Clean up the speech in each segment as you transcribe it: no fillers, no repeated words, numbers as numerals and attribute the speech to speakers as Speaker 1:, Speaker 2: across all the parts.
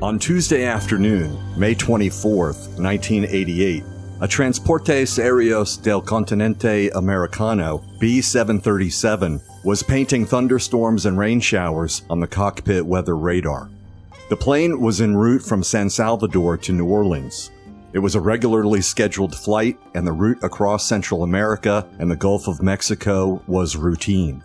Speaker 1: On Tuesday afternoon, May 24, 1988, a Transportes Aéreos del Continente Americano B-737 was painting thunderstorms and rain showers on the cockpit weather radar. The plane was en route from San Salvador to New Orleans. It was a regularly scheduled flight, and the route across Central America and the Gulf of Mexico was routine.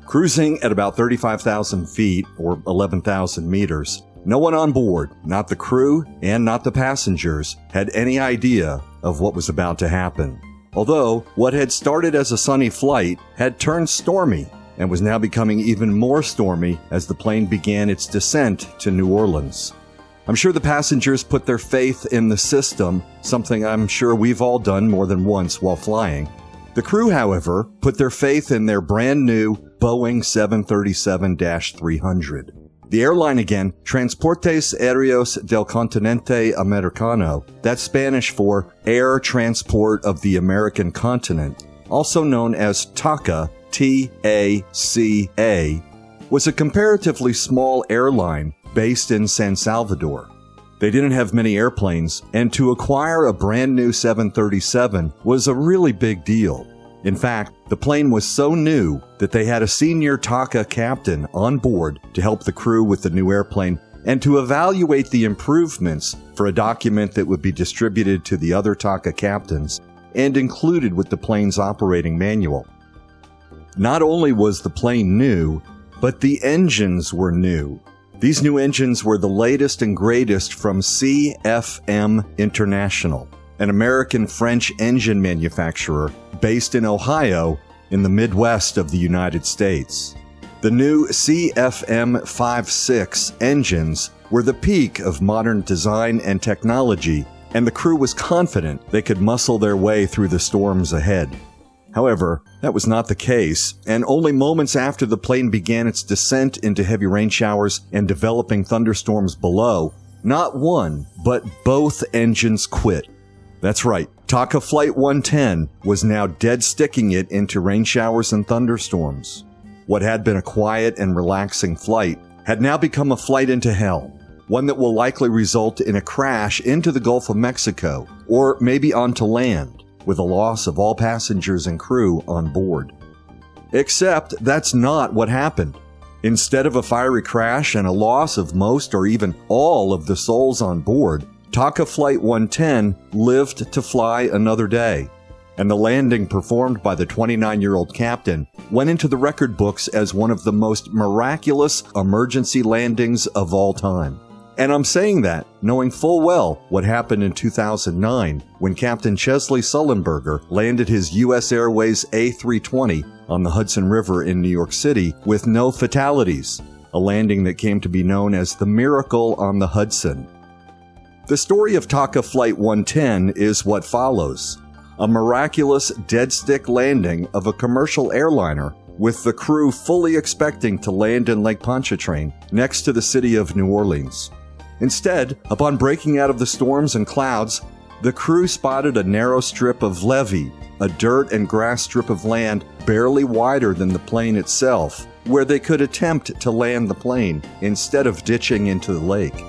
Speaker 1: Cruising at about 35,000 feet, or 11,000 meters, no one on board, not the crew and not the passengers, had any idea of what was about to happen. Although, what had started as a sunny flight had turned stormy and was now becoming even more stormy as the plane began its descent to New Orleans. I'm sure the passengers put their faith in the system, something I'm sure we've all done more than once while flying. The crew, however, put their faith in their brand new Boeing 737-300. The airline again, Transportes Aéreos del Continente Americano, that's Spanish for Air Transport of the American Continent, also known as TACA, T-A-C-A, was a comparatively small airline based in San Salvador. They didn't have many airplanes, and to acquire a brand new 737 was a really big deal. In fact, the plane was so new that they had a senior TACA captain on board to help the crew with the new airplane and to evaluate the improvements for a document that would be distributed to the other TACA captains and included with the plane's operating manual. Not only was the plane new, but the engines were new. These new engines were the latest and greatest from CFM International, an American-French engine manufacturer based in Ohio in the Midwest of the United States. The new CFM56 engines were the peak of modern design and technology, and the crew was confident they could muscle their way through the storms ahead. However, that was not the case, and only moments after the plane began its descent into heavy rain showers and developing thunderstorms below, not one, but both engines quit. That's right, TACA Flight 110 was now dead sticking it into rain showers and thunderstorms. What had been a quiet and relaxing flight had now become a flight into hell, one that will likely result in a crash into the Gulf of Mexico, or maybe onto land, with a loss of all passengers and crew on board. Except that's not what happened. Instead of a fiery crash and a loss of most or even all of the souls on board, TACA Flight 110 lived to fly another day, and the landing performed by the 29-year-old captain went into the record books as one of the most miraculous emergency landings of all time. And I'm saying that knowing full well what happened in 2009 when Captain Chesley Sullenberger landed his U.S. Airways A320 on the Hudson River in New York City with no fatalities, a landing that came to be known as the Miracle on the Hudson. The story of TACA Flight 110 is what follows: a miraculous dead-stick landing of a commercial airliner with the crew fully expecting to land in Lake Pontchartrain next to the city of New Orleans. Instead, upon breaking out of the storms and clouds, the crew spotted a narrow strip of levee, a dirt and grass strip of land barely wider than the plane itself, where they could attempt to land the plane instead of ditching into the lake.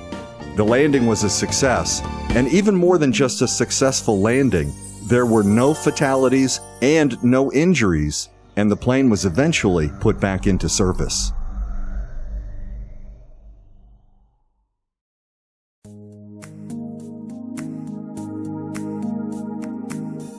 Speaker 1: The landing was a success, and even more than just a successful landing, there were no fatalities and no injuries, and the plane was eventually put back into service.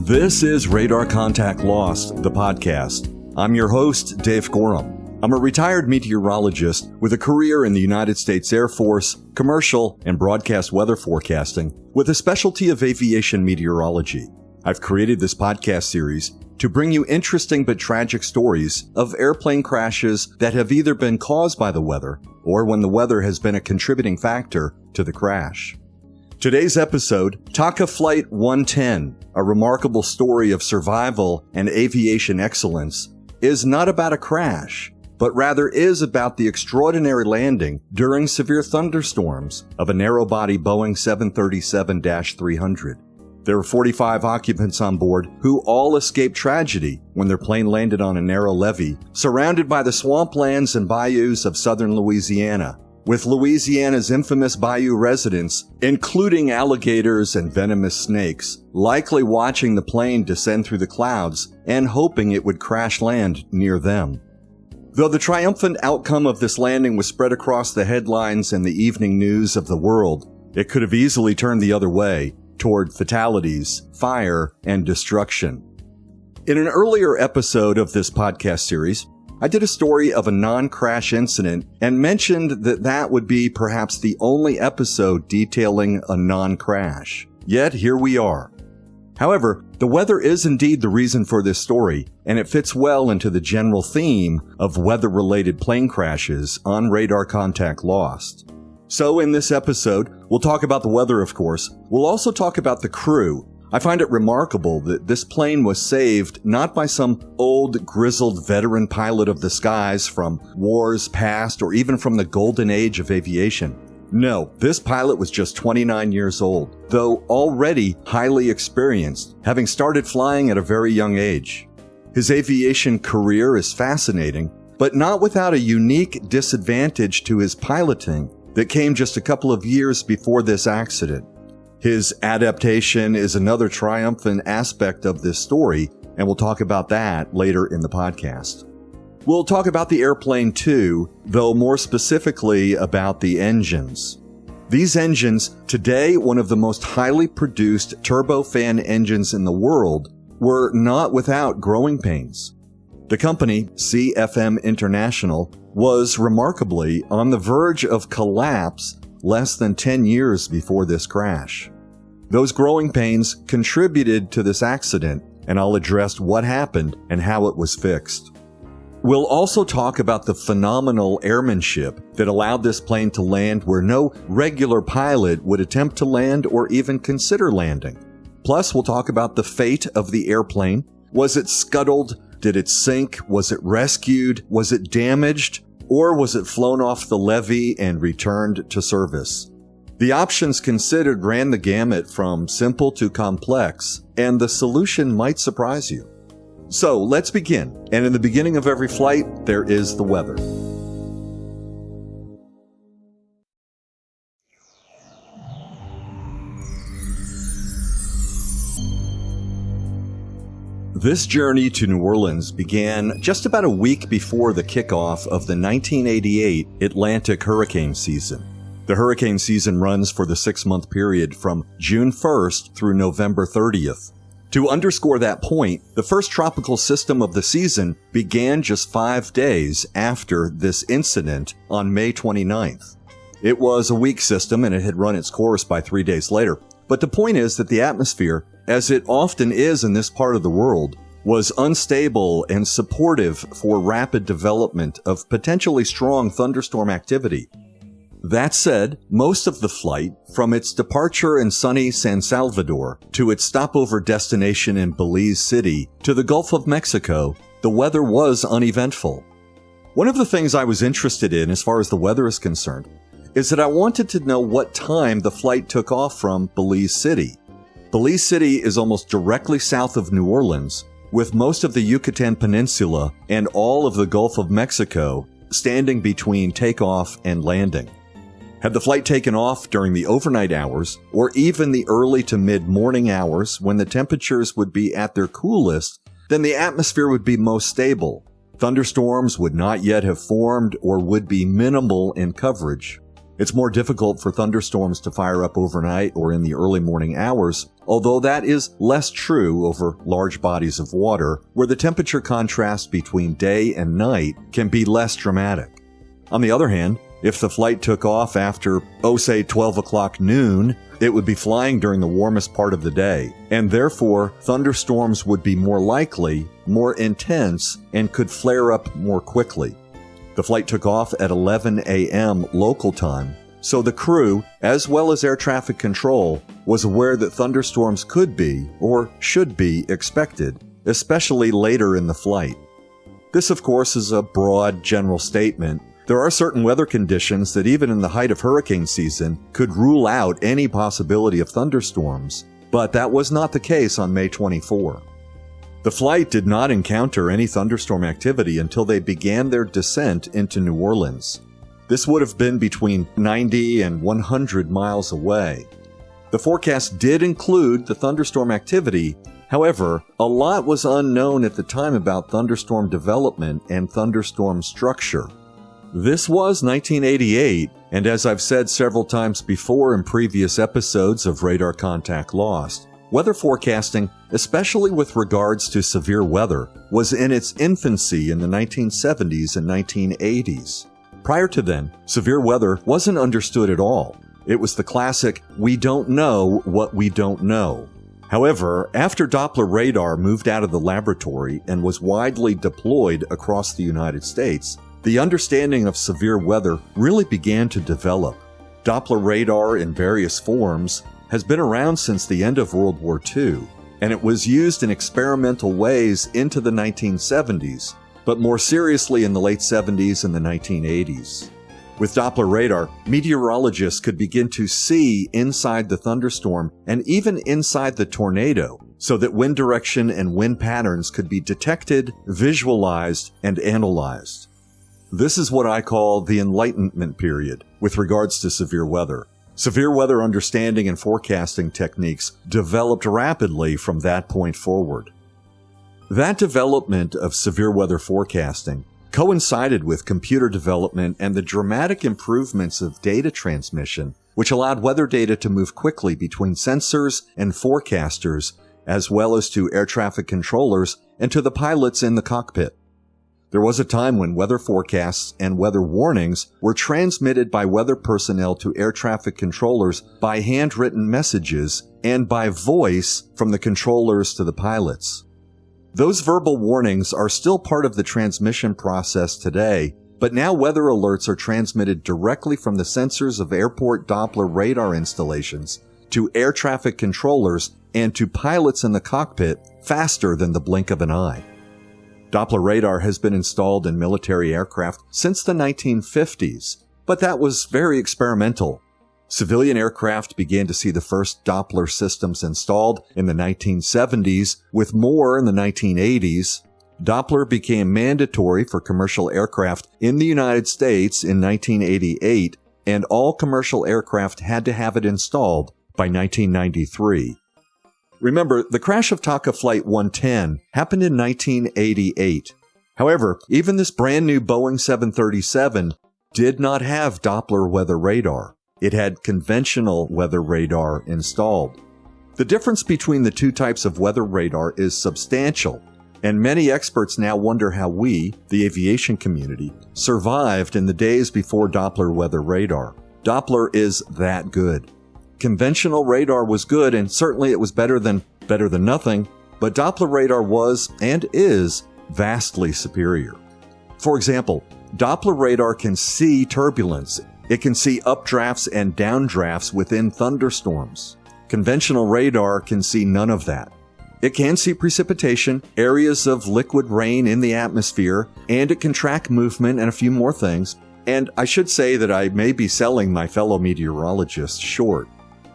Speaker 1: This is Radar Contact Lost, the podcast. I'm your host, Dave Gorham. I'm a retired meteorologist with a career in the United States Air Force, commercial, and broadcast weather forecasting, with a specialty of aviation meteorology. I've created this podcast series to bring you interesting but tragic stories of airplane crashes that have either been caused by the weather or when the weather has been a contributing factor to the crash. Today's episode, TACA Flight 110, a remarkable story of survival and aviation excellence, is not about a crash, but rather is about the extraordinary landing during severe thunderstorms of a narrow-body Boeing 737-300. There were 45 occupants on board who all escaped tragedy when their plane landed on a narrow levee, surrounded by the swamplands and bayous of southern Louisiana, with Louisiana's infamous bayou residents, including alligators and venomous snakes, likely watching the plane descend through the clouds and hoping it would crash land near them. Though the triumphant outcome of this landing was spread across the headlines and the evening news of the world, it could have easily turned the other way, toward fatalities, fire, and destruction. In an earlier episode of this podcast series, I did a story of a non-crash incident and mentioned that that would be perhaps the only episode detailing a non-crash. Yet here we are. However, the weather is indeed the reason for this story, and it fits well into the general theme of weather-related plane crashes on radar contact lost. So in this episode, we'll talk about the weather, of course. We'll also talk about the crew. I find it remarkable that this plane was saved not by some old, grizzled veteran pilot of the skies from wars past or even from the golden age of aviation. No, this pilot was just 29 years old, though already highly experienced, having started flying at a very young age. His aviation career is fascinating, but not without a unique disadvantage to his piloting that came just a couple of years before this accident. His adaptation is another triumphant aspect of this story, and we'll talk about that later in the podcast. We'll talk about the airplane too, though more specifically about the engines. These engines, today one of the most highly produced turbofan engines in the world, were not without growing pains. The company, CFM International, was remarkably on the verge of collapse less than 10 years before this crash. Those growing pains contributed to this accident, and I'll address what happened and how it was fixed. We'll also talk about the phenomenal airmanship that allowed this plane to land where no regular pilot would attempt to land or even consider landing. Plus, we'll talk about the fate of the airplane. Was it scuttled? Did it sink? Was it rescued? Was it damaged? Or was it flown off the levee and returned to service? The options considered ran the gamut from simple to complex, and the solution might surprise you. So let's begin. And in the beginning of every flight, there is the weather. This journey to New Orleans began just about a week before the kickoff of the 1988 Atlantic hurricane season. The hurricane season runs for the 6-month period from June 1st through November 30th. To underscore that point, the first tropical system of the season began just 5 days after this incident on May 29th. It was a weak system and it had run its course by 3 days later. But the point is that the atmosphere, as it often is in this part of the world, was unstable and supportive for rapid development of potentially strong thunderstorm activity. That said, most of the flight, from its departure in sunny San Salvador to its stopover destination in Belize City to the Gulf of Mexico, the weather was uneventful. One of the things I was interested in as far as the weather is concerned is that I wanted to know what time the flight took off from Belize City. Belize City is almost directly south of New Orleans, with most of the Yucatan Peninsula and all of the Gulf of Mexico standing between takeoff and landing. Had the flight taken off during the overnight hours, or even the early to mid-morning hours when the temperatures would be at their coolest, then the atmosphere would be most stable. Thunderstorms would not yet have formed or would be minimal in coverage. It's more difficult for thunderstorms to fire up overnight or in the early morning hours, although that is less true over large bodies of water, where the temperature contrast between day and night can be less dramatic. On the other hand, if the flight took off after, say 12 o'clock noon, it would be flying during the warmest part of the day, and therefore thunderstorms would be more likely, more intense, and could flare up more quickly. The flight took off at 11 a.m. local time, so the crew, as well as air traffic control, was aware that thunderstorms could be, or should be, expected, especially later in the flight. This, of course, is a broad, general statement. There are certain weather conditions that even in the height of hurricane season could rule out any possibility of thunderstorms, but that was not the case on May 24. The flight did not encounter any thunderstorm activity until they began their descent into New Orleans. This would have been between 90 and 100 miles away. The forecast did include the thunderstorm activity. However, a lot was unknown at the time about thunderstorm development and thunderstorm structure. This was 1988, and as I've said several times before in previous episodes of Radar Contact Lost, weather forecasting, especially with regards to severe weather, was in its infancy in the 1970s and 1980s. Prior to then, severe weather wasn't understood at all. It was the classic, we don't know what we don't know. However, after Doppler radar moved out of the laboratory and was widely deployed across the United States, the understanding of severe weather really began to develop. Doppler radar in various forms has been around since the end of World War II, and it was used in experimental ways into the 1970s, but more seriously in the late 70s and the 1980s. With Doppler radar, meteorologists could begin to see inside the thunderstorm and even inside the tornado, so that wind direction and wind patterns could be detected, visualized, and analyzed. This is what I call the Enlightenment period with regards to severe weather. Severe weather understanding and forecasting techniques developed rapidly from that point forward. That development of severe weather forecasting coincided with computer development and the dramatic improvements of data transmission, which allowed weather data to move quickly between sensors and forecasters, as well as to air traffic controllers and to the pilots in the cockpit. There was a time when weather forecasts and weather warnings were transmitted by weather personnel to air traffic controllers by handwritten messages and by voice from the controllers to the pilots. Those verbal warnings are still part of the transmission process today, but now weather alerts are transmitted directly from the sensors of airport Doppler radar installations to air traffic controllers and to pilots in the cockpit faster than the blink of an eye. Doppler radar has been installed in military aircraft since the 1950s, but that was very experimental. Civilian aircraft began to see the first Doppler systems installed in the 1970s, with more in the 1980s. Doppler became mandatory for commercial aircraft in the United States in 1988, and all commercial aircraft had to have it installed by 1993. Remember, the crash of TACA Flight 110 happened in 1988. However, even this brand new Boeing 737 did not have Doppler weather radar. It had conventional weather radar installed. The difference between the two types of weather radar is substantial, and many experts now wonder how we, the aviation community, survived in the days before Doppler weather radar. Doppler is that good. Conventional radar was good, and certainly it was better than nothing, but Doppler radar was and is vastly superior. For example, Doppler radar can see turbulence. It can see updrafts and downdrafts within thunderstorms. Conventional radar can see none of that. It can see precipitation, areas of liquid rain in the atmosphere, and it can track movement and a few more things. And I should say that I may be selling my fellow meteorologists short.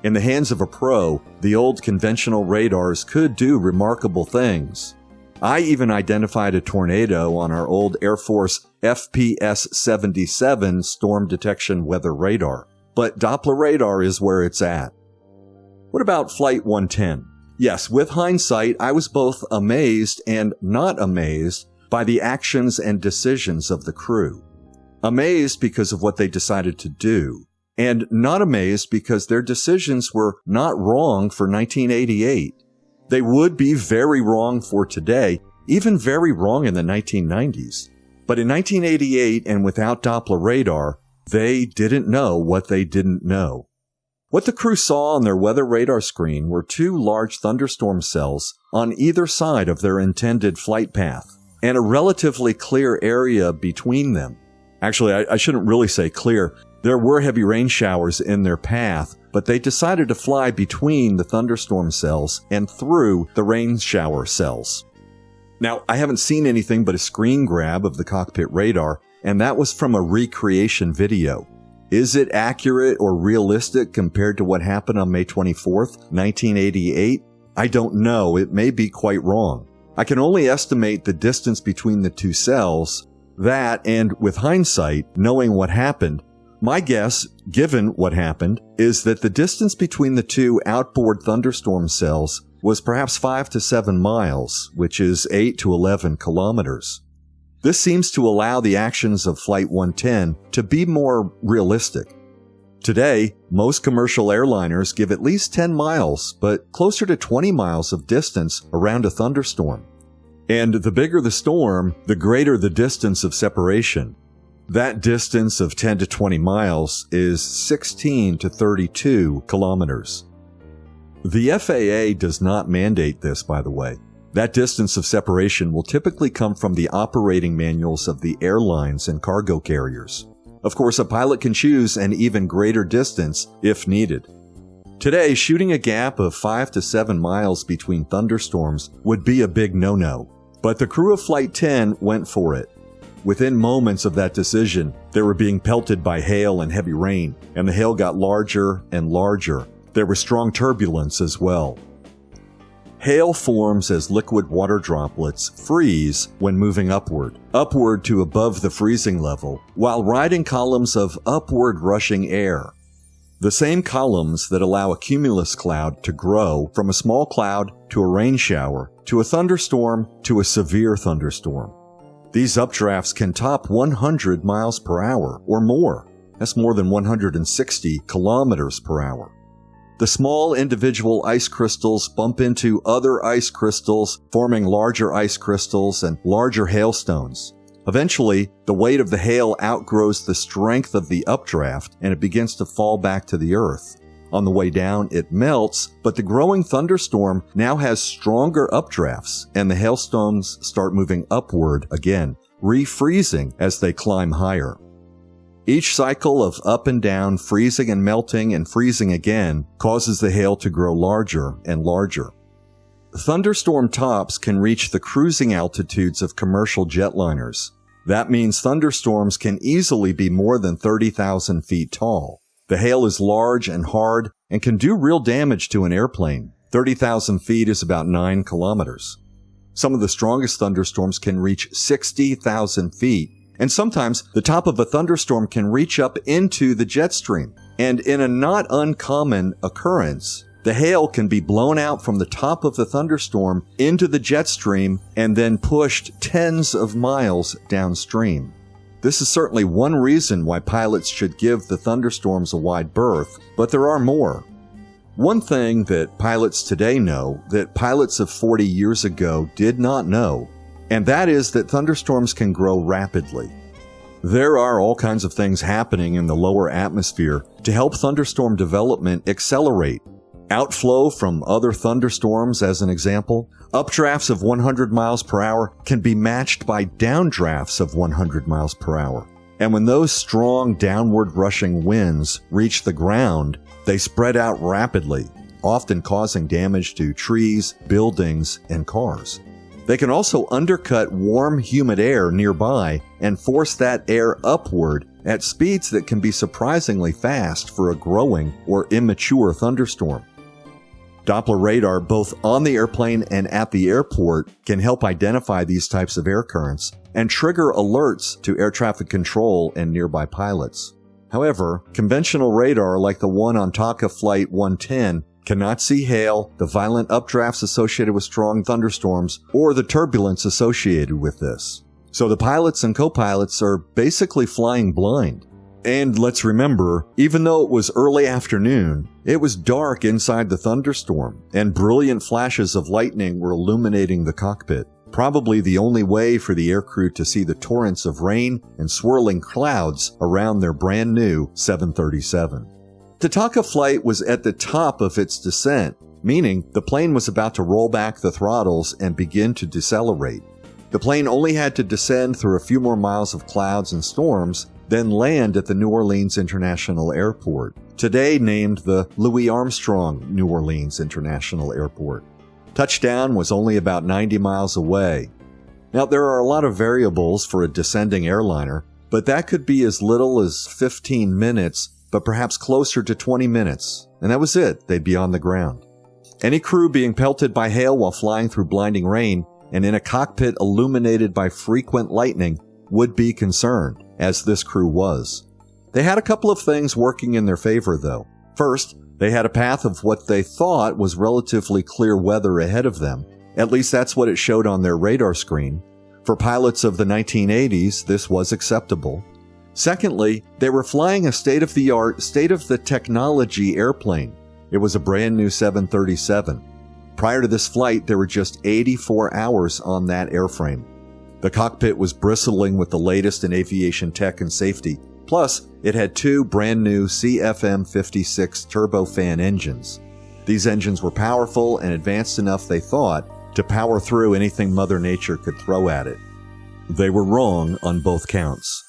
Speaker 1: In the hands of a pro, the old conventional radars could do remarkable things. I even identified a tornado on our old Air Force FPS-77 storm detection weather radar. But Doppler radar is where it's at. What about Flight 110? Yes, with hindsight, I was both amazed and not amazed by the actions and decisions of the crew. Amazed because of what they decided to do, and not amazed because their decisions were not wrong for 1988. They would be very wrong for today, even very wrong in the 1990s. But in 1988 and without Doppler radar, they didn't know what they didn't know. What the crew saw on their weather radar screen were two large thunderstorm cells on either side of their intended flight path, and a relatively clear area between them. Actually, I shouldn't really say clear. There were heavy rain showers in their path, but they decided to fly between the thunderstorm cells and through the rain shower cells. Now, I haven't seen anything but a screen grab of the cockpit radar, and that was from a recreation video. Is it accurate or realistic compared to what happened on May 24th, 1988? I don't know. It may be quite wrong. I can only estimate the distance between the two cells, That, and with hindsight, knowing what happened, my guess, given what happened, is that the distance between the two outboard thunderstorm cells was perhaps 5 to 7 miles, which is 8 to 11 kilometers. This seems to allow the actions of Flight 110 to be more realistic. Today, most commercial airliners give at least 10 miles, but closer to 20 miles of distance around a thunderstorm. And the bigger the storm, the greater the distance of separation. That distance of 10 to 20 miles is 16 to 32 kilometers. The FAA does not mandate this, by the way. That distance of separation will typically come from the operating manuals of the airlines and cargo carriers. Of course, a pilot can choose an even greater distance if needed. Today, shooting a gap of 5 to 7 miles between thunderstorms would be a big no-no. But the crew of Flight 10 went for it. Within moments of that decision, they were being pelted by hail and heavy rain, and the hail got larger and larger. There was strong turbulence as well. Hail forms as liquid water droplets freeze when moving upward to above the freezing level, while riding columns of upward rushing air. The same columns that allow a cumulus cloud to grow from a small cloud to a rain shower, to a thunderstorm, to a severe thunderstorm. These updrafts can top 100 miles per hour or more. That's more than 160 kilometers per hour. The small individual ice crystals bump into other ice crystals, forming larger ice crystals and larger hailstones. Eventually, the weight of the hail outgrows the strength of the updraft and it begins to fall back to the earth. On the way down, it melts, but the growing thunderstorm now has stronger updrafts and the hailstones start moving upward again, refreezing as they climb higher. Each cycle of up and down, freezing and melting and freezing again, causes the hail to grow larger and larger. Thunderstorm tops can reach the cruising altitudes of commercial jetliners. That means thunderstorms can easily be more than 30,000 feet tall. The hail is large and hard and can do real damage to an airplane. 30,000 feet is about 9 kilometers. Some of the strongest thunderstorms can reach 60,000 feet. And sometimes the top of a thunderstorm can reach up into the jet stream. And in a not uncommon occurrence, the hail can be blown out from the top of the thunderstorm into the jet stream and then pushed tens of miles downstream. This is certainly one reason why pilots should give the thunderstorms a wide berth, but there are more. One thing that pilots today know that pilots of 40 years ago did not know, and that is that thunderstorms can grow rapidly. There are all kinds of things happening in the lower atmosphere to help thunderstorm development accelerate. Outflow from other thunderstorms, as an example, updrafts of 100 miles per hour can be matched by downdrafts of 100 miles per hour. And when those strong downward rushing winds reach the ground, they spread out rapidly, often causing damage to trees, buildings, and cars. They can also undercut warm, humid air nearby and force that air upward at speeds that can be surprisingly fast for a growing or immature thunderstorm. Doppler radar, both on the airplane and at the airport, can help identify these types of air currents and trigger alerts to air traffic control and nearby pilots. However, conventional radar like the one on TACA Flight 110 cannot see hail, the violent updrafts associated with strong thunderstorms, or the turbulence associated with this. So the pilots and co-pilots are basically flying blind. And let's remember, even though it was early afternoon, it was dark inside the thunderstorm, and brilliant flashes of lightning were illuminating the cockpit, probably the only way for the aircrew to see the torrents of rain and swirling clouds around their brand new 737. The TACA Flight was at the top of its descent, meaning the plane was about to roll back the throttles and begin to decelerate. The plane only had to descend through a few more miles of clouds and storms, then land at the New Orleans International Airport, today named the Louis Armstrong New Orleans International Airport. Touchdown was only about 90 miles away. Now, there are a lot of variables for a descending airliner, but that could be as little as 15 minutes, but perhaps closer to 20 minutes, and that was it. They'd be on the ground. Any crew being pelted by hail while flying through blinding rain and in a cockpit illuminated by frequent lightning would be concerned, as this crew was. They had a couple of things working in their favor, though. First, they had a path of what they thought was relatively clear weather ahead of them. At least that's what it showed on their radar screen. For pilots of the 1980s, this was acceptable. Secondly, they were flying a state-of-the-art, state-of-the-technology airplane. It was a brand new 737. Prior to this flight, there were just 84 hours on that airframe. The cockpit was bristling with the latest in aviation tech and safety. Plus, it had two brand new CFM56 turbofan engines. These engines were powerful and advanced enough, they thought, to power through anything Mother Nature could throw at it. They were wrong on both counts.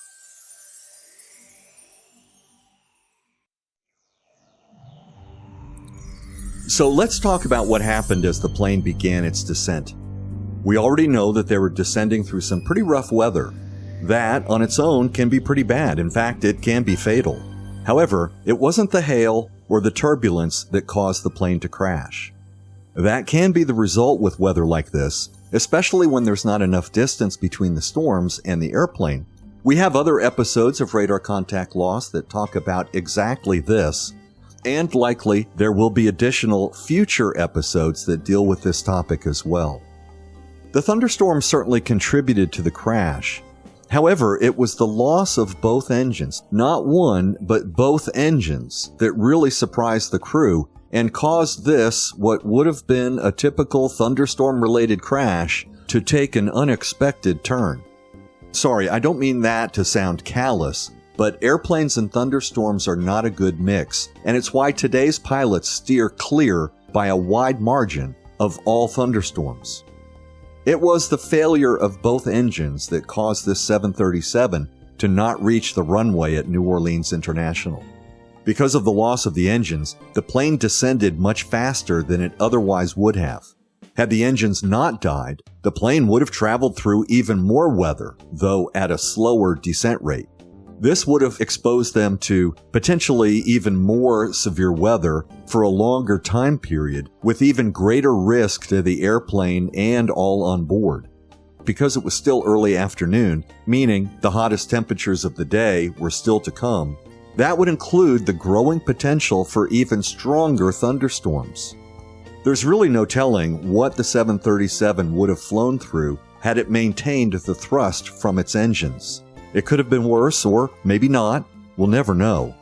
Speaker 1: So let's talk about what happened as the plane began its descent. We already know that they were descending through some pretty rough weather. That, on its own, can be pretty bad. In fact, it can be fatal. However, it wasn't the hail or the turbulence that caused the plane to crash. That can be the result with weather like this, especially when there's not enough distance between the storms and the airplane. We have other episodes of Radar Contact Loss that talk about exactly this, and likely there will be additional future episodes that deal with this topic as well. The thunderstorm certainly contributed to the crash. However, it was the loss of both engines, not one, but both engines, that really surprised the crew and caused this, what would have been a typical thunderstorm-related crash, to take an unexpected turn. Sorry, I don't mean that to sound callous, but airplanes and thunderstorms are not a good mix, and it's why today's pilots steer clear by a wide margin of all thunderstorms. It was the failure of both engines that caused this 737 to not reach the runway at New Orleans International. Because of the loss of the engines, the plane descended much faster than it otherwise would have. Had the engines not died, the plane would have traveled through even more weather, though at a slower descent rate. This would have exposed them to potentially even more severe weather for a longer time period, with even greater risk to the airplane and all on board. Because it was still early afternoon, meaning the hottest temperatures of the day were still to come, that would include the growing potential for even stronger thunderstorms. There's really no telling what the 737 would have flown through had it maintained the thrust from its engines. It could have been worse, or maybe not. We'll never know.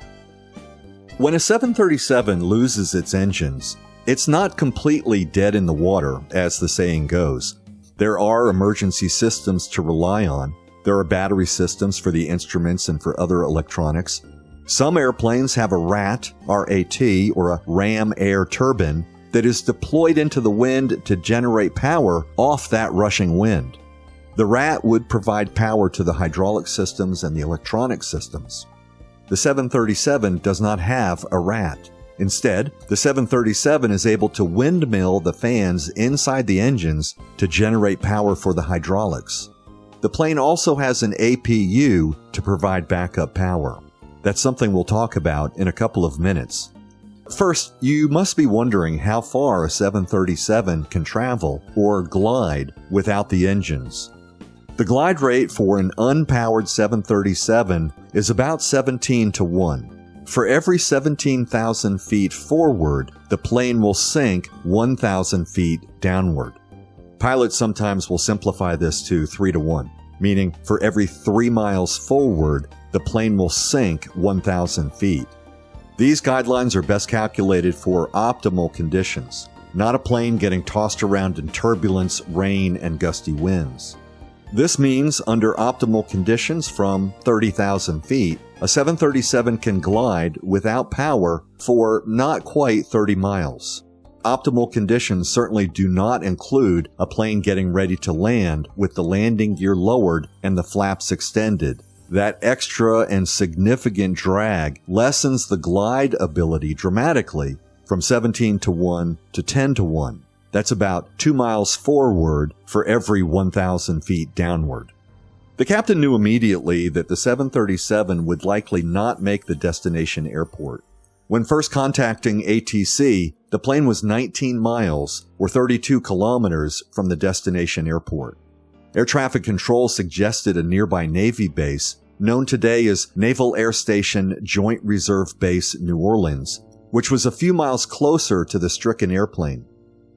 Speaker 1: When a 737 loses its engines, it's not completely dead in the water, as the saying goes. There are emergency systems to rely on. There are battery systems for the instruments and for other electronics. Some airplanes have a RAT, R-A-T, or a ram air turbine that is deployed into the wind to generate power off that rushing wind. The RAT would provide power to the hydraulic systems and the electronic systems. The 737 does not have a RAT. Instead, the 737 is able to windmill the fans inside the engines to generate power for the hydraulics. The plane also has an APU to provide backup power. That's something we'll talk about in a couple of minutes. First, you must be wondering how far a 737 can travel or glide without the engines. The glide rate for an unpowered 737 is about 17 to 1. For every 17,000 feet forward, the plane will sink 1,000 feet downward. Pilots sometimes will simplify this to 3 to 1, meaning for every 3 miles forward, the plane will sink 1,000 feet. These guidelines are best calculated for optimal conditions, not a plane getting tossed around in turbulence, rain, and gusty winds. This means under optimal conditions from 30,000 feet, a 737 can glide without power for not quite 30 miles. Optimal conditions certainly do not include a plane getting ready to land with the landing gear lowered and the flaps extended. That extra and significant drag lessens the glide ability dramatically from 17 to 1 to 10 to 1. That's about 2 miles forward for every 1,000 feet downward. The captain knew immediately that the 737 would likely not make the destination airport. When first contacting ATC, the plane was 19 miles or 32 kilometers from the destination airport. Air traffic control suggested a nearby Navy base, known today as Naval Air Station Joint Reserve Base New Orleans, which was a few miles closer to the stricken airplane.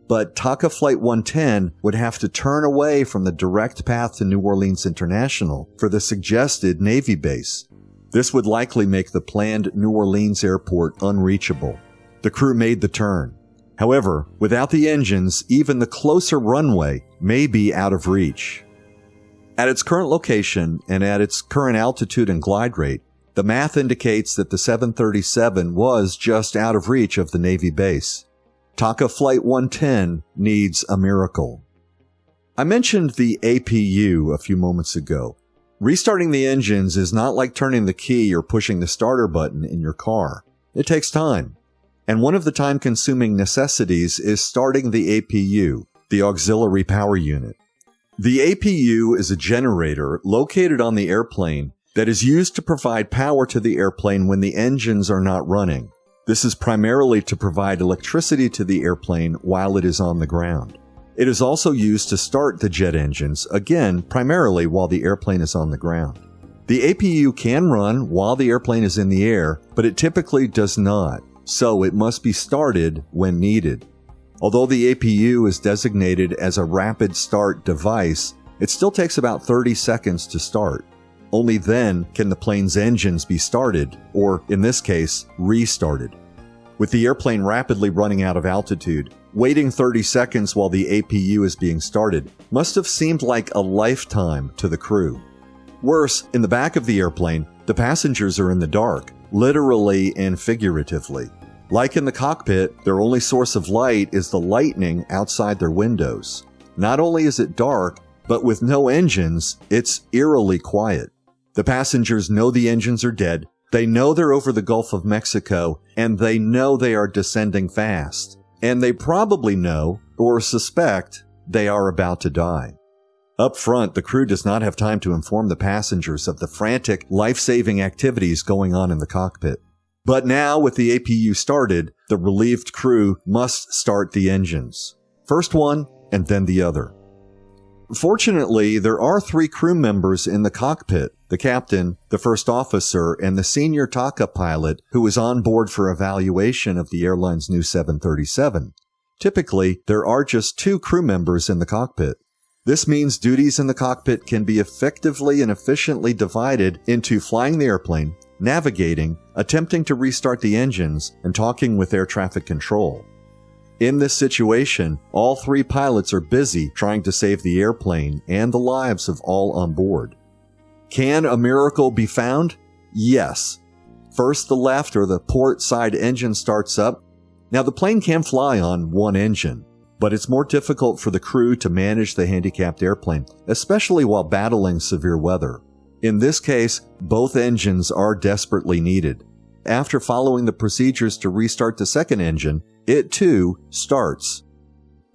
Speaker 1: But TACA Flight 110 would have to turn away from the direct path to New Orleans International for the suggested Navy base. This would likely make the planned New Orleans airport unreachable. The crew made the turn. However, without the engines, even the closer runway may be out of reach. At its current location and at its current altitude and glide rate, the math indicates that the 737 was just out of reach of the Navy base. TACA Flight 110 needs a miracle. I mentioned the APU a few moments ago. Restarting the engines is not like turning the key or pushing the starter button in your car. It takes time. And one of the time-consuming necessities is starting the APU, the auxiliary power unit. The APU is a generator located on the airplane that is used to provide power to the airplane when the engines are not running. This is primarily to provide electricity to the airplane while it is on the ground. It is also used to start the jet engines, again, primarily while the airplane is on the ground. The APU can run while the airplane is in the air, but it typically does not, so it must be started when needed. Although the APU is designated as a rapid start device, it still takes about 30 seconds to start. Only then can the plane's engines be started, or in this case, restarted. With the airplane rapidly running out of altitude, waiting 30 seconds while the APU is being started must have seemed like a lifetime to the crew. Worse, in the back of the airplane, the passengers are in the dark, literally and figuratively. Like in the cockpit, their only source of light is the lightning outside their windows. Not only is it dark, but with no engines, it's eerily quiet. The passengers know the engines are dead, they know they're over the Gulf of Mexico, and they know they are descending fast. And they probably know, or suspect, they are about to die. Up front, the crew does not have time to inform the passengers of the frantic, life-saving activities going on in the cockpit. But now, with the APU started, the relieved crew must start the engines. First one, and then the other. Fortunately, there are 3 crew members in the cockpit, the captain, the first officer, and the senior TACA pilot who is on board for evaluation of the airline's new 737. Typically, there are just 2 crew members in the cockpit. This means duties in the cockpit can be effectively and efficiently divided into flying the airplane, navigating, attempting to restart the engines, and talking with air traffic control. In this situation, all 3 pilots are busy trying to save the airplane and the lives of all on board. Can a miracle be found? Yes. First, the left or the port side engine starts up. Now, the plane can fly on one engine, but it's more difficult for the crew to manage the handicapped airplane, especially while battling severe weather. In this case, both engines are desperately needed. After following the procedures to restart the second engine, it too starts.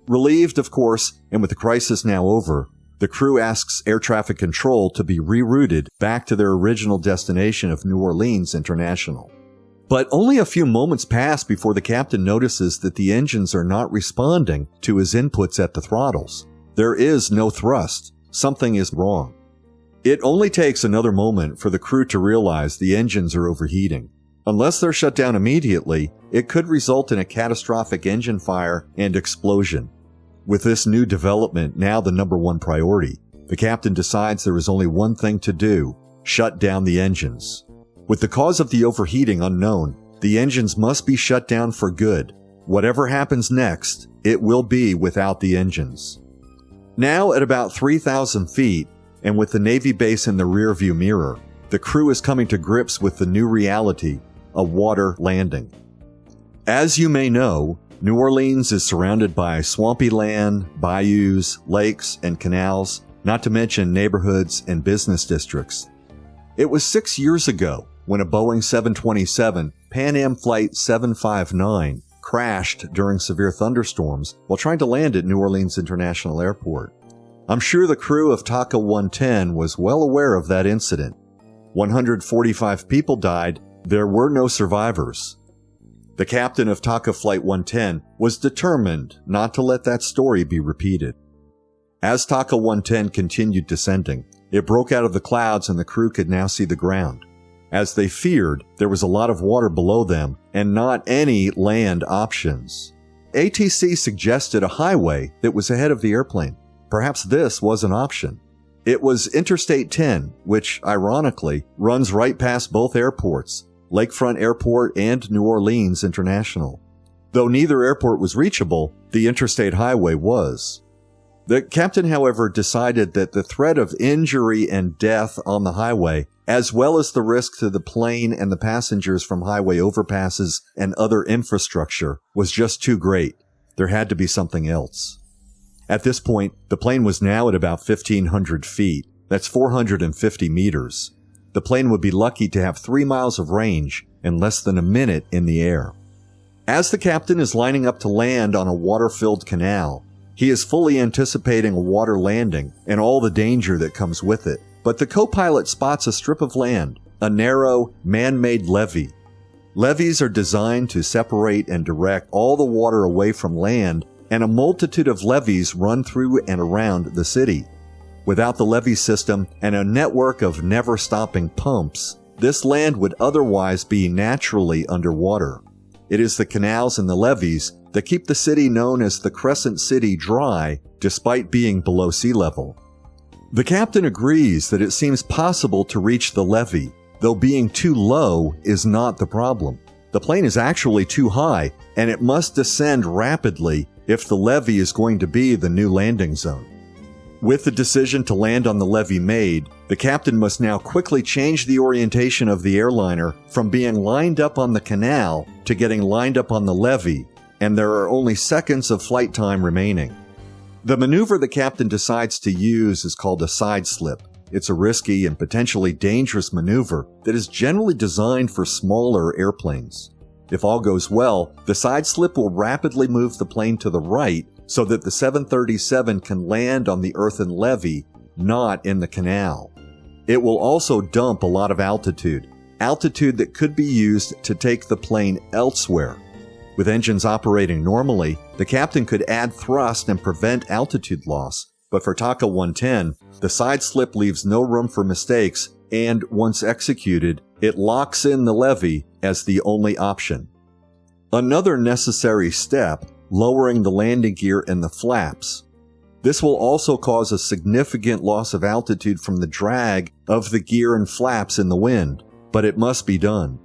Speaker 1: Relieved, of course, and with the crisis now over, the crew asks air traffic control to be rerouted back to their original destination of New Orleans International. But only a few moments pass before the captain notices that the engines are not responding to his inputs at the throttles. There is no thrust. Something is wrong. It only takes another moment for the crew to realize the engines are overheating. Unless they're shut down immediately, it could result in a catastrophic engine fire and explosion. With this new development now the number one priority, the captain decides there is only one thing to do: shut down the engines. With the cause of the overheating unknown, the engines must be shut down for good. Whatever happens next, it will be without the engines. Now at about 3,000 feet, and with the Navy base in the rearview mirror, the crew is coming to grips with the new reality: a water landing. As you may know, New Orleans is surrounded by swampy land, bayous, lakes, and canals, not to mention neighborhoods and business districts. It was 6 years ago when a Boeing 727 Pan Am Flight 759 crashed during severe thunderstorms while trying to land at New Orleans International Airport. I'm sure the crew of TACA 110 was well aware of that incident. 145 people died. There were no survivors. The captain of TACA Flight 110 was determined not to let that story be repeated. As TACA 110 continued descending, it broke out of the clouds and the crew could now see the ground. As they feared, there was a lot of water below them and not any land options. ATC suggested a highway that was ahead of the airplane. Perhaps this was an option. It was Interstate 10, which, ironically, runs right past both airports, Lakefront Airport and New Orleans International. Though neither airport was reachable, the interstate highway was. The captain, however, decided that the threat of injury and death on the highway, as well as the risk to the plane and the passengers from highway overpasses and other infrastructure, was just too great. There had to be something else. At this point, the plane was now at about 1,500 feet. That's 450 meters. The plane would be lucky to have 3 miles of range and less than a minute in the air. As the captain is lining up to land on a water-filled canal, he is fully anticipating a water landing and all the danger that comes with it. But the co-pilot spots a strip of land, a narrow, man-made levee. Levees are designed to separate and direct all the water away from land, and a multitude of levees run through and around the city. Without the levee system and a network of never-stopping pumps, this land would otherwise be naturally underwater. It is the canals and the levees that keep the city known as the Crescent City dry, despite being below sea level. The captain agrees that it seems possible to reach the levee, though being too low is not the problem. The plane is actually too high, and it must descend rapidly if the levee is going to be the new landing zone. With the decision to land on the levee made, the captain must now quickly change the orientation of the airliner from being lined up on the canal to getting lined up on the levee, and there are only seconds of flight time remaining. The maneuver the captain decides to use is called a side slip. It's a risky and potentially dangerous maneuver that is generally designed for smaller airplanes. If all goes well, the side slip will rapidly move the plane to the right so that the 737 can land on the earthen levee, not in the canal. It will also dump a lot of altitude that could be used to take the plane elsewhere. With engines operating normally, the captain could add thrust and prevent altitude loss, but for TACA 110, the side slip leaves no room for mistakes, and once executed, it locks in the levee as the only option. Another necessary step, lowering the landing gear and the flaps. This will also cause a significant loss of altitude from the drag of the gear and flaps in the wind, but it must be done.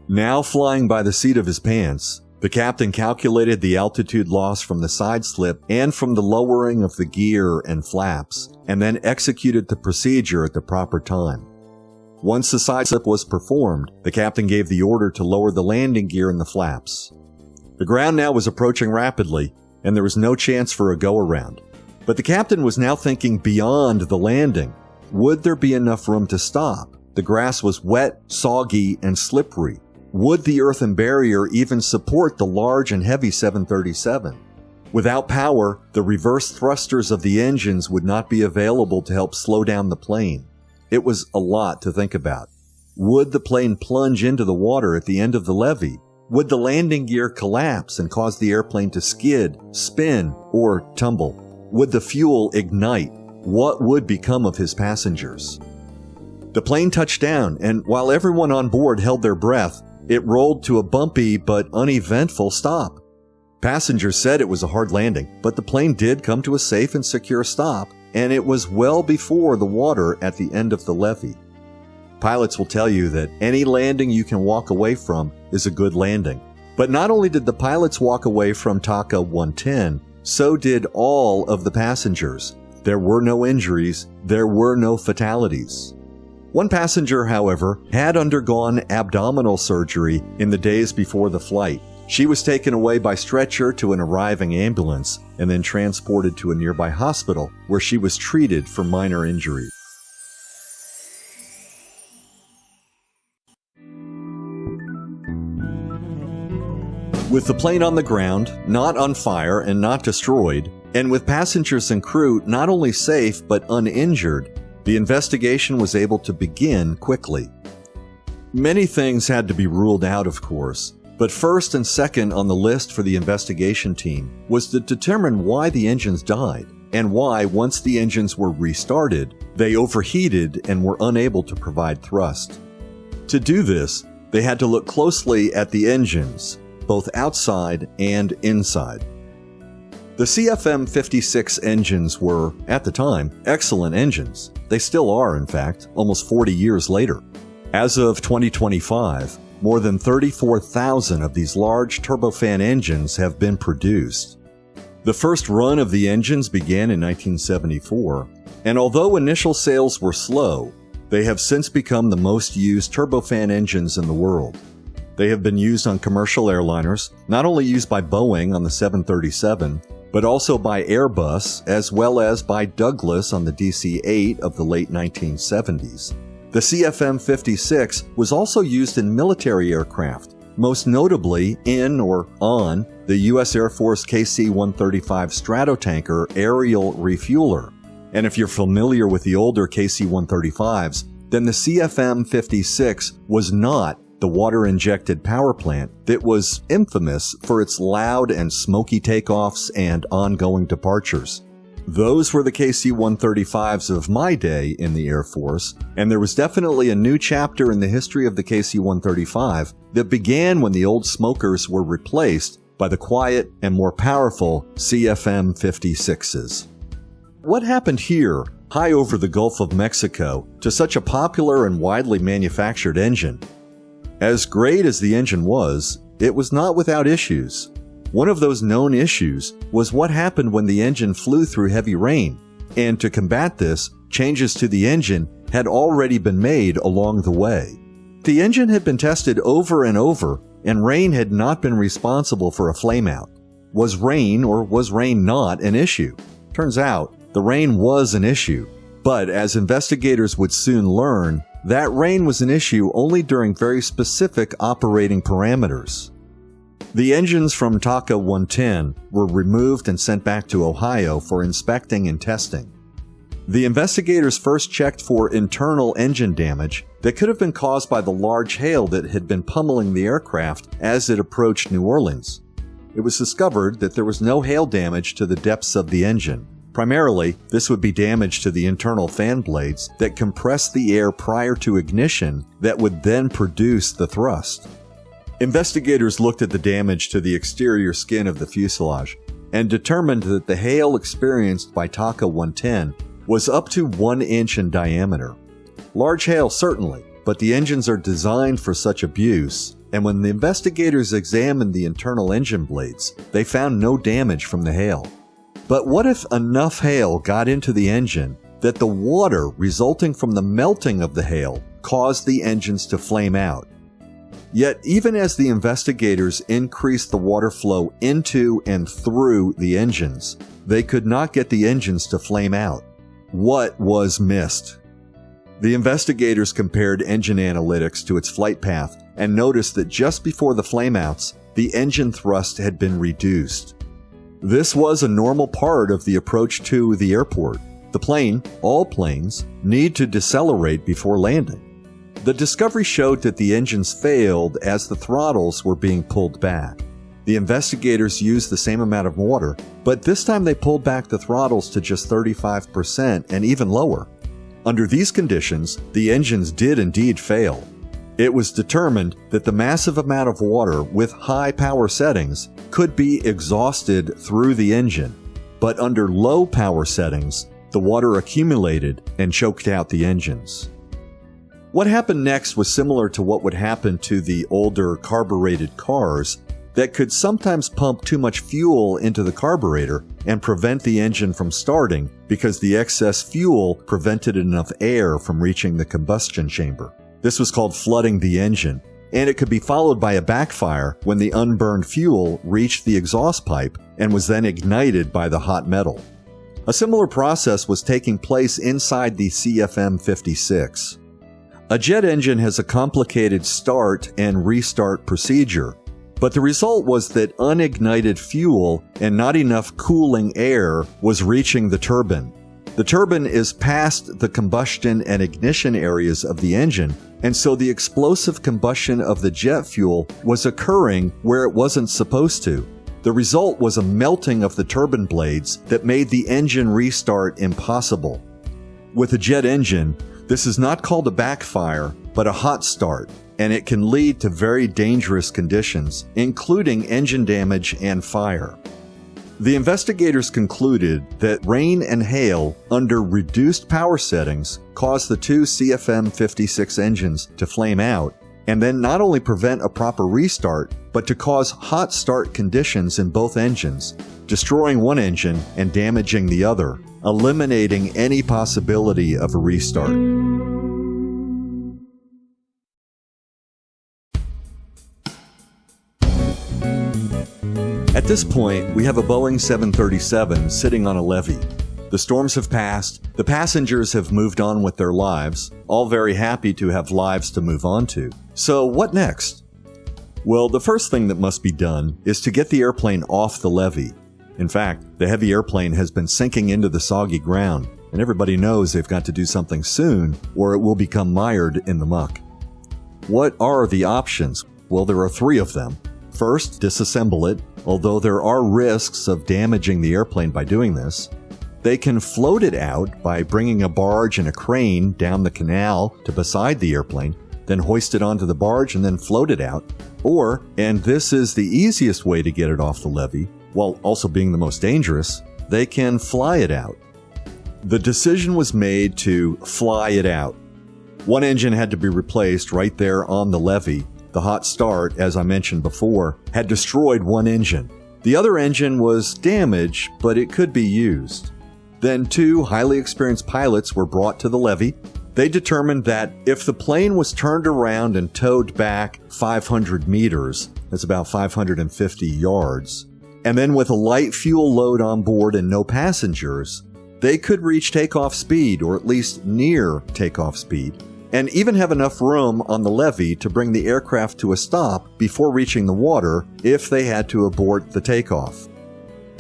Speaker 1: Now flying by the seat of his pants, the captain calculated the altitude loss from the side slip and from the lowering of the gear and flaps, and then executed the procedure at the proper time. Once the side slip was performed, the captain gave the order to lower the landing gear and the flaps. The ground now was approaching rapidly, and there was no chance for a go-around. But the captain was now thinking beyond the landing. Would there be enough room to stop? The grass was wet, soggy, and slippery. Would the earthen barrier even support the large and heavy 737? Without power, the reverse thrusters of the engines would not be available to help slow down the plane. It was a lot to think about. Would the plane plunge into the water at the end of the levee? Would the landing gear collapse and cause the airplane to skid, spin, or tumble? Would the fuel ignite? What would become of his passengers? The plane touched down, and while everyone on board held their breath, it rolled to a bumpy but uneventful stop. Passengers said it was a hard landing, but the plane did come to a safe and secure stop, and it was well before the water at the end of the levee. Pilots will tell you that any landing you can walk away from is a good landing. But not only did the pilots walk away from TACA 110, so did all of the passengers. There were no injuries, there were no fatalities. One passenger, however, had undergone abdominal surgery in the days before the flight. She was taken away by stretcher to an arriving ambulance and then transported to a nearby hospital where she was treated for minor injuries. With the plane on the ground, not on fire and not destroyed, and with passengers and crew not only safe but uninjured, the investigation was able to begin quickly. Many things had to be ruled out, of course, but first and second on the list for the investigation team was to determine why the engines died. and why, once the engines were restarted, they overheated and were unable to provide thrust. To do this, they had to look closely at the engines, both outside and inside. The CFM56 engines were, at the time, excellent engines. They still are, in fact, almost 40 years later. As of 2025, more than 34,000 of these large turbofan engines have been produced. The first run of the engines began in 1974, and although initial sales were slow, they have since become the most used turbofan engines in the world. They have been used on commercial airliners, not only used by Boeing on the 737, but also by Airbus, as well as by Douglas on the DC-8 of the late 1970s. The CFM56 was also used in military aircraft, most notably in or on the U.S. Air Force KC-135 Stratotanker aerial refueler. And if you're familiar with the older KC-135s, then the CFM56 was not the water-injected power plant that was infamous for its loud and smoky takeoffs and ongoing departures. Those were the KC-135s of my day in the Air Force, and there was definitely a new chapter in the history of the KC-135 that began when the old smokers were replaced by the quiet and more powerful CFM56s. What happened here, high over the Gulf of Mexico, to such a popular and widely manufactured engine? As great as the engine was, it was not without issues. One of those known issues was what happened when the engine flew through heavy rain, and to combat this, changes to the engine had already been made along the way. The engine had been tested over and over, and rain had not been responsible for a flameout. Was rain or was rain not an issue? Turns out, the rain was an issue, but as investigators would soon learn, that rain was an issue only during very specific operating parameters. The engines from TACA 110 were removed and sent back to Ohio for inspecting and testing. The investigators first checked for internal engine damage that could have been caused by the large hail that had been pummeling the aircraft as it approached New Orleans. It was discovered that there was no hail damage to the depths of the engine. Primarily, this would be damage to the internal fan blades that compressed the air prior to ignition that would then produce the thrust. Investigators looked at the damage to the exterior skin of the fuselage and determined that the hail experienced by TACA 110 was up to 1 inch in diameter. Large hail certainly, but the engines are designed for such abuse, and when the investigators examined the internal engine blades, they found no damage from the hail. But what if enough hail got into the engine that the water resulting from the melting of the hail caused the engines to flame out? Yet, even as the investigators increased the water flow into and through the engines, they could not get the engines to flame out. What was missed? The investigators compared engine analytics to its flight path and noticed that just before the flameouts, the engine thrust had been reduced. This was a normal part of the approach to the airport. The plane, all planes, need to decelerate before landing. The discovery showed that the engines failed as the throttles were being pulled back. The investigators used the same amount of water, but this time they pulled back the throttles to just 35% and even lower. Under these conditions, the engines did indeed fail. It was determined that the massive amount of water with high power settings could be exhausted through the engine, but under low power settings, the water accumulated and choked out the engines. What happened next was similar to what would happen to the older carbureted cars that could sometimes pump too much fuel into the carburetor and prevent the engine from starting because the excess fuel prevented enough air from reaching the combustion chamber. This was called flooding the engine, and it could be followed by a backfire when the unburned fuel reached the exhaust pipe and was then ignited by the hot metal. A similar process was taking place inside the CFM56. A jet engine has a complicated start and restart procedure, but the result was that unignited fuel and not enough cooling air was reaching the turbine. The turbine is past the combustion and ignition areas of the engine, and so the explosive combustion of the jet fuel was occurring where it wasn't supposed to. The result was a melting of the turbine blades that made the engine restart impossible. With a jet engine, this is not called a backfire, but a hot start, and it can lead to very dangerous conditions, including engine damage and fire. The investigators concluded that rain and hail under reduced power settings caused the two CFM56 engines to flame out, and then not only prevent a proper restart, but to cause hot start conditions in both engines, destroying one engine and damaging the other, eliminating any possibility of a restart. At this point, we have a Boeing 737 sitting on a levee. The storms have passed, the passengers have moved on with their lives, all very happy to have lives to move on to. So what next? Well, the first thing that must be done is to get the airplane off the levee. In fact, the heavy airplane has been sinking into the soggy ground, and everybody knows they've got to do something soon or it will become mired in the muck. What are the options? Well, there are three of them. First, disassemble it, although there are risks of damaging the airplane by doing this. They can float it out by bringing a barge and a crane down the canal to beside the airplane, then hoist it onto the barge and then float it out. Or, and this is the easiest way to get it off the levee, while also being the most dangerous, they can fly it out. The decision was made to fly it out. One engine had to be replaced right there on the levee. The hot start, as I mentioned before, had destroyed one engine. The other engine was damaged, but it could be used. Then two highly experienced pilots were brought to the levee. They determined that if the plane was turned around and towed back 500 meters, that's about 550 yards, and then with a light fuel load on board and no passengers, they could reach takeoff speed, or at least near takeoff speed, and even have enough room on the levee to bring the aircraft to a stop before reaching the water if they had to abort the takeoff.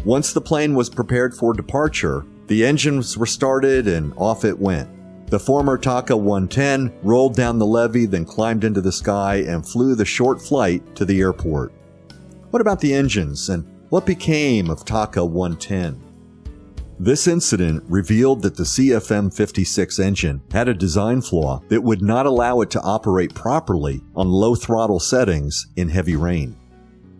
Speaker 1: Once the plane was prepared for departure, the engines were started and off it went. The former TACA 110 rolled down the levee, then climbed into the sky and flew the short flight to the airport. What about the engines, and what became of TACA 110? This incident revealed that the CFM56 engine had a design flaw that would not allow it to operate properly on low throttle settings in heavy rain.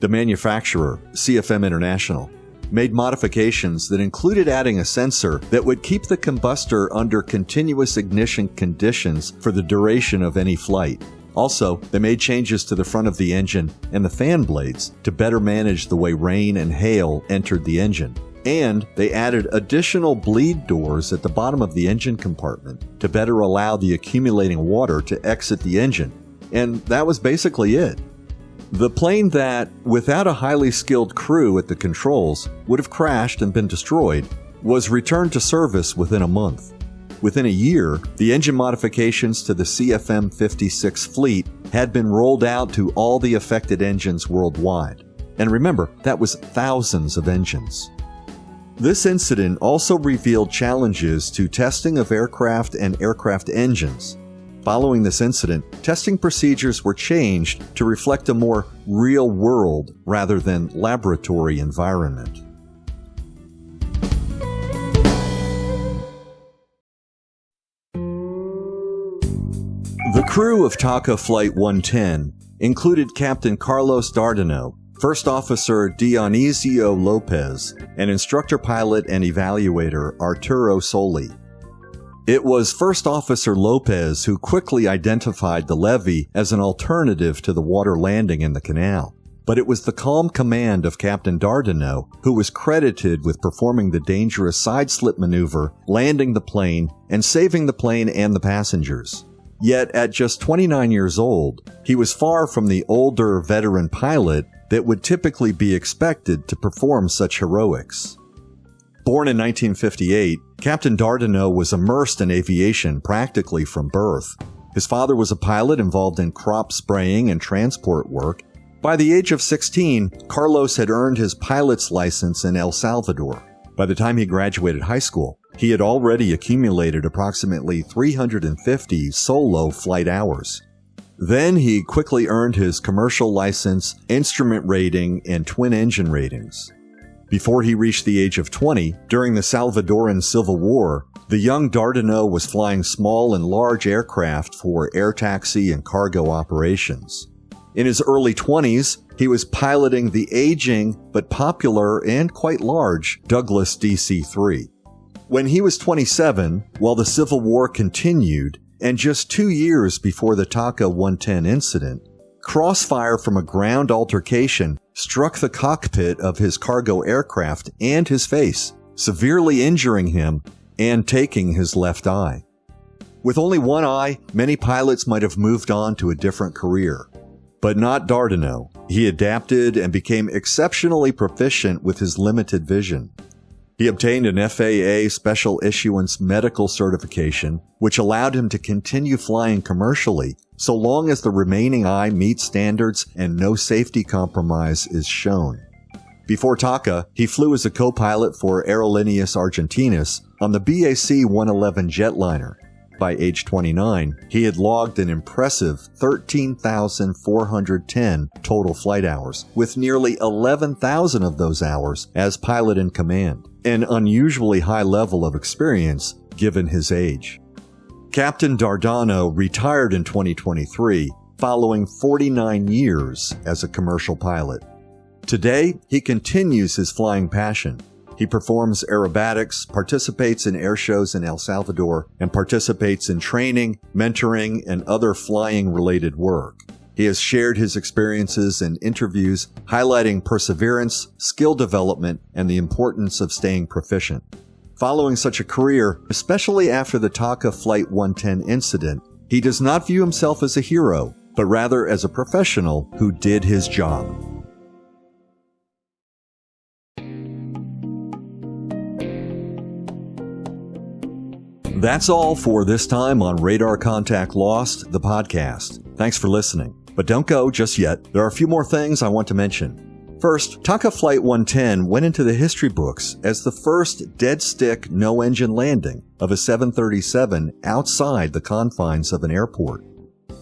Speaker 1: The manufacturer, CFM International, made modifications that included adding a sensor that would keep the combustor under continuous ignition conditions for the duration of any flight. Also, they made changes to the front of the engine and the fan blades to better manage the way rain and hail entered the engine. And they added additional bleed doors at the bottom of the engine compartment to better allow the accumulating water to exit the engine. And that was basically it. The plane that, without a highly skilled crew at the controls, would have crashed and been destroyed, was returned to service within a month. Within a year, the engine modifications to the CFM56 fleet had been rolled out to all the affected engines worldwide. And remember, that was thousands of engines. This incident also revealed challenges to testing of aircraft and aircraft engines. Following this incident, testing procedures were changed to reflect a more real-world rather than laboratory environment. The crew of TACA Flight 110 included Captain Carlos Dardano, First Officer Dionisio Lopez, and Instructor Pilot and Evaluator Arturo Soli. It was First Officer Lopez who quickly identified the levee as an alternative to the water landing in the canal. But it was the calm command of Captain Dardano who was credited with performing the dangerous side-slip maneuver, landing the plane, and saving the plane and the passengers. Yet at just 29 years old, he was far from the older veteran pilot that would typically be expected to perform such heroics. Born in 1958, Captain Dardano was immersed in aviation practically from birth. His father was a pilot involved in crop spraying and transport work. By the age of 16, Carlos had earned his pilot's license in El Salvador. By the time he graduated high school, he had already accumulated approximately 350 solo flight hours. Then he quickly earned his commercial license, instrument rating, and twin-engine ratings. Before he reached the age of 20, during the Salvadoran Civil War, the young Dardanel was flying small and large aircraft for air taxi and cargo operations. In his early 20s, he was piloting the aging but popular and quite large Douglas DC-3. When he was 27, while the Civil War continued, and just 2 years before the TACA 110 incident, crossfire from a ground altercation struck the cockpit of his cargo aircraft and his face, severely injuring him and taking his left eye. With only one eye, many pilots might have moved on to a different career. But not Dardanel. He adapted and became exceptionally proficient with his limited vision. He obtained an FAA Special Issuance Medical Certification, which allowed him to continue flying commercially so long as the remaining eye meets standards and no safety compromise is shown. Before TACA, he flew as a co-pilot for Aerolíneas Argentinas on the BAC 111 jetliner. By age 29, he had logged an impressive 13,410 total flight hours, with nearly 11,000 of those hours as pilot in command, an unusually high level of experience given his age. Captain Dardanel retired in 2023, following 49 years as a commercial pilot. Today, he continues his flying passion. He performs aerobatics, participates in air shows in El Salvador, and participates in training, mentoring, and other flying-related work. He has shared his experiences in interviews, highlighting perseverance, skill development, and the importance of staying proficient. Following such a career, especially after the TACA Flight 110 incident, he does not view himself as a hero, but rather as a professional who did his job. That's all for this time on Radar Contact Lost, the podcast. Thanks for listening. But don't go just yet. There are a few more things I want to mention. First, TACA Flight 110 went into the history books as the first dead-stick, no-engine landing of a 737 outside the confines of an airport.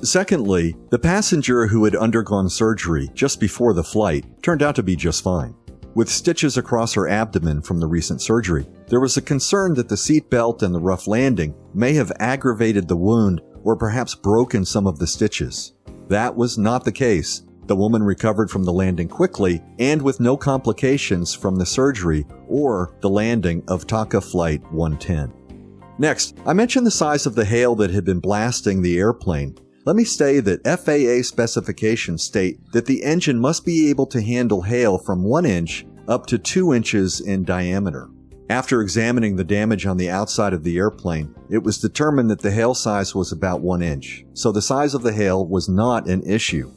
Speaker 1: Secondly, the passenger who had undergone surgery just before the flight turned out to be just fine. With stitches across her abdomen from the recent surgery, there was a concern that the seatbelt and the rough landing may have aggravated the wound or perhaps broken some of the stitches. That was not the case. The woman recovered from the landing quickly and with no complications from the surgery or the landing of TACA Flight 110. Next, I mentioned the size of the hail that had been blasting the airplane. Let me say that FAA specifications state that the engine must be able to handle hail from 1 inch up to 2 inches in diameter. After examining the damage on the outside of the airplane, it was determined that the hail size was about 1 inch, so the size of the hail was not an issue.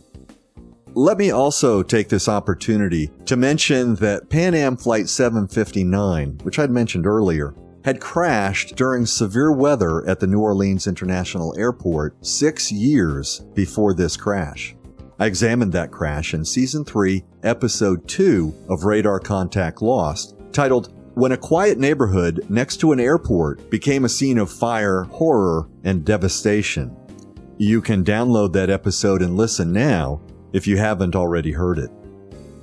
Speaker 1: Let me also take this opportunity to mention that Pan Am Flight 759, which I'd mentioned earlier, had crashed during severe weather at the New Orleans International Airport 6 years before this crash. I examined that crash in Season 3, Episode 2 of Radar Contact Lost, titled When a Quiet Neighborhood Next to an Airport Became a Scene of Fire, Horror, and Devastation. You can download that episode and listen now if you haven't already heard it.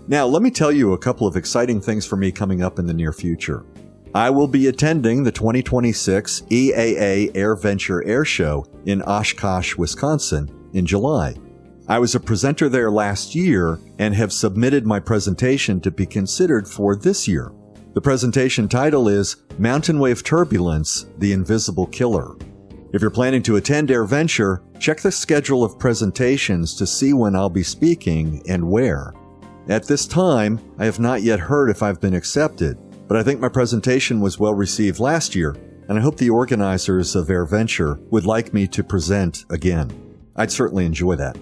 Speaker 1: Now, let me tell you a couple of exciting things for me coming up in the near future. I will be attending the 2026 EAA AirVenture Air Show in Oshkosh, Wisconsin in July. I was a presenter there last year and have submitted my presentation to be considered for this year. The presentation title is Mountain Wave Turbulence, the Invisible Killer. If you're planning to attend AirVenture, check the schedule of presentations to see when I'll be speaking and where. At this time, I have not yet heard if I've been accepted, but I think my presentation was well received last year, and I hope the organizers of AirVenture would like me to present again. I'd certainly enjoy that.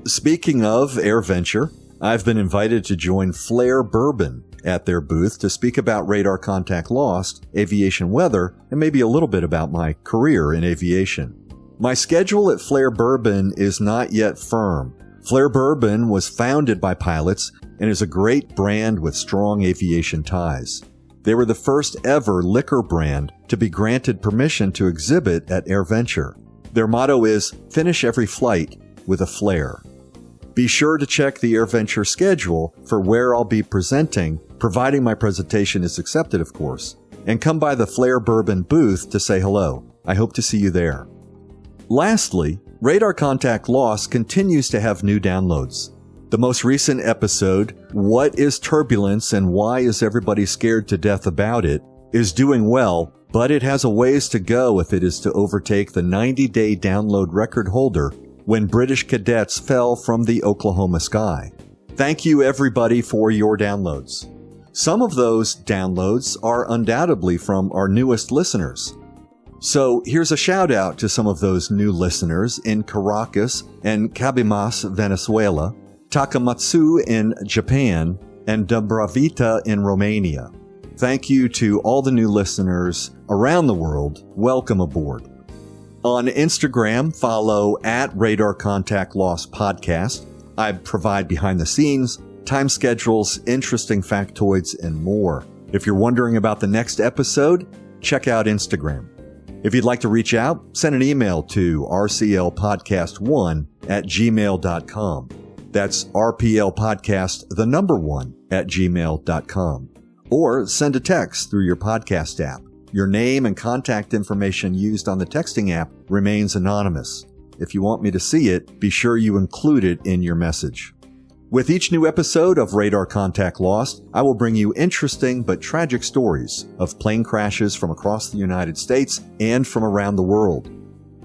Speaker 1: Speaking of AirVenture, I've been invited to join Flair Bourbon at their booth to speak about Radar Contact Lost, aviation weather, and maybe a little bit about my career in aviation. My schedule at Flair Bourbon is not yet firm. Flair Bourbon was founded by pilots and is a great brand with strong aviation ties. They were the first ever liquor brand to be granted permission to exhibit at AirVenture. Their motto is, "Finish every flight, with a flare. Be sure to check the AirVenture schedule for where I'll be presenting, providing my presentation is accepted, of course, and come by the Flare Bourbon booth to say hello. I hope to see you there. Lastly, Radar Contact Lost continues to have new downloads. The most recent episode, What is Turbulence and Why is Everybody Scared to Death About It, is doing well, but it has a ways to go if it is to overtake the 90-day download record holder when British cadets fell from the Oklahoma sky. Thank you everybody for your downloads. Some of those downloads are undoubtedly from our newest listeners. So here's a shout out to some of those new listeners in Caracas and Cabimas, Venezuela, Takamatsu in Japan, and Dubravita in Romania. Thank you to all the new listeners around the world. Welcome aboard. On Instagram, follow at Radar Contact Lost Podcast. I provide behind the scenes, time schedules, interesting factoids, and more. If you're wondering about the next episode, check out Instagram. If you'd like to reach out, send an email to rclpodcast1@gmail.com. That's rplpodcast1@gmail.com. Or send a text through your podcast app. Your name and contact information used on the texting app remains anonymous. If you want me to see it, be sure you include it in your message. With each new episode of Radar Contact Lost, I will bring you interesting but tragic stories of plane crashes from across the United States and from around the world.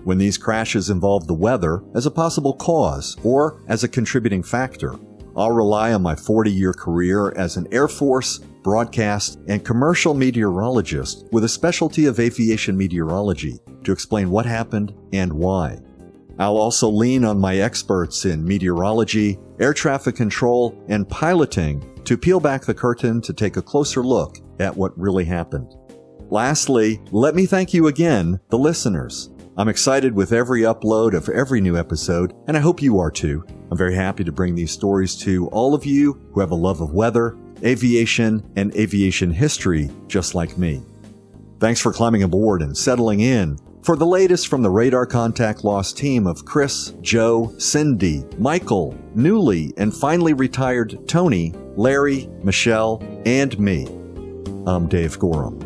Speaker 1: When these crashes involve the weather as a possible cause or as a contributing factor, I'll rely on my 40-year career as an Air Force, broadcast, and commercial meteorologist with a specialty of aviation meteorology to explain what happened and why. I'll also lean on my experts in meteorology, air traffic control, and piloting to peel back the curtain to take a closer look at what really happened. Lastly, let me thank you again, the listeners. I'm excited with every upload of every new episode, and I hope you are too. I'm very happy to bring these stories to all of you who have a love of weather, aviation, and aviation history just like me. Thanks for climbing aboard and settling in for the latest from the Radar Contact Lost team of Chris, Joe, Cindy, Michael, newly and finally retired Tony, Larry, Michelle, and me. I'm Dave Gorham.